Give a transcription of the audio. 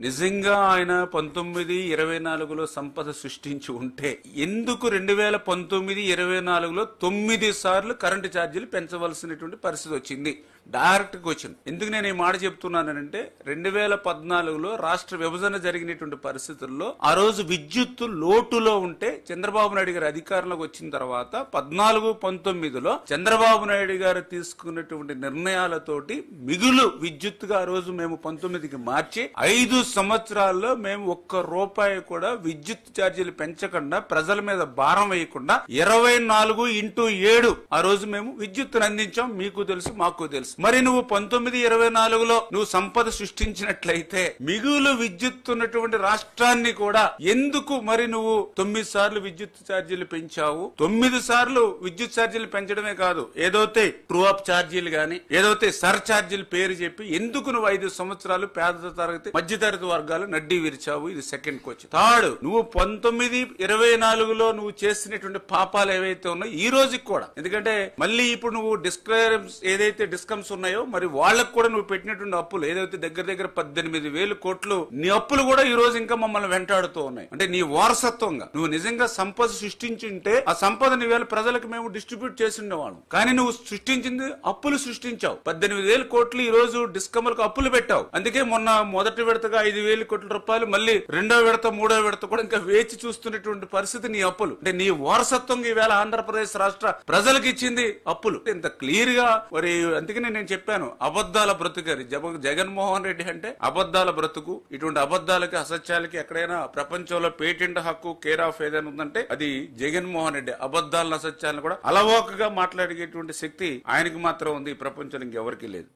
నిజంగా ఆయన 1924లో సంపద సృష్టించి ఉంటే ఎందుకు 2019-24లో 9 సార్లు కరెంటు ఛార్జీలు పెంచవలసినటువంటి పరిస్థితి వచ్చింది? Direct question. ఎందుకు నేను ఈ మాట చెప్తున్నానంటే 2014లో రాష్ట్ర విభజన జరిగినటువంటి పరిస్థితుల్లో ఆ రోజు విద్యుత్ లోటులో ఉంటే చంద్రబాబు నాయుడు గారు అధికారంలోకి వచ్చిన తర్వాత 14-19లో చంద్రబాబు నాయుడు గారు తీసుకున్నటువంటి నిర్ణయాలతోటి మిగులు విద్యుత్ గా ఆ రోజు మేము 19కి మార్చి 5 సంవత్సరాల్లో మేము ఒక్క రూపాయి కూడా విద్యుత్ ఛార్జీలు పెంచకుండా ప్రజల మీద భారం వేయకుండా 24x7 ఆ రోజు మేము విద్యుత్తును అందించాం. మీకు తెలుసు, మాకు తెలుసు. మరి నువ్వు 19-24లో నువ్వు సంపద సృష్టించినట్లయితే మిగులు విద్యుత్ ఉన్నటువంటి రాష్ట్రాన్ని కూడా ఎందుకు మరి నువ్వు 9 సార్లు విద్యుత్ ఛార్జీలు పెంచావు? 9 సార్లు విద్యుత్ ఛార్జీలు పెంచడమే కాదు, ఏదైతే ట్రూ అప్ ఛార్జీలు గాని ఏదైతే సర్ ఛార్జీలు పేరు చెప్పి ఎందుకు నువ్వు 5 సంవత్సరాలు పేద తరగతి మధ్యతరగతి వర్గాలు నడ్డి విరిచావు? ఇది సెకండ్ క్వశ్చన్. థర్డ్, నువ్వు 19-24లో నువ్వు చేసినటువంటి పాపాలు ఏవైతే ఉన్నాయో ఈ రోజుకి కూడా, ఎందుకంటే మళ్ళీ ఇప్పుడు నువ్వు ఏదైతే డిస్కమ్స్ ఉన్నాయో మరి వాళ్ళకు కూడా నువ్వు పెట్టినటువంటి అప్పులు ఏదైతే దగ్గర 18,000 కోట్లు నీ అప్పులు కూడా ఈ రోజు ఇంకా మమ్మల్ని వెంటాడుతూ ఉన్నాయి. అంటే నీ వారసత్వంగా నువ్వు నిజంగా సంపద సృష్టించుంటే ఆ సంపదని ఈవేళ ప్రజలకు మేము డిస్ట్రిబ్యూట్ చేసి ఉండేవాళ్ళం. కానీ నువ్వు సృష్టించింది అప్పులు సృష్టించావు. 18,000 కోట్లు ఈ రోజు డిస్కమ్లకు అప్పులు పెట్టావు. అందుకే మొన్న మొదటి విడతగా 5,000 కోట్ల రూపాయలు, మళ్ళీ రెండో విడత మూడో విడత కూడా ఇంకా వేచి చూస్తున్నటువంటి పరిస్థితి నీ అప్పులు. అంటే నీ వారసత్వంగా ఈవేళ ఆంధ్రప్రదేశ్ రాష్ట్ర ప్రజలకు ఇచ్చింది అప్పులు. ఇంత క్లియర్ గా మరి అందుకనే నేను చెప్పాను, అబద్దాల బ్రతుకరి జగన్మోహన్ రెడ్డి అంటే అబద్దాల బ్రతుకు. ఇటువంటి అబద్దాలకి అసత్యాలకి ఎక్కడైనా ప్రపంచంలో పేటెంట్ హక్కు కేర్ ఆఫ్ ఏదైనా ఉందంటే అది జగన్మోహన్ రెడ్డి. అబద్దాలను అసత్యాలను కూడా అలవోకగా మాట్లాడేటువంటి శక్తి ఆయనకి మాత్రం ఉంది, ఈ ప్రపంచంలో ఇంకెవరికి లేదు.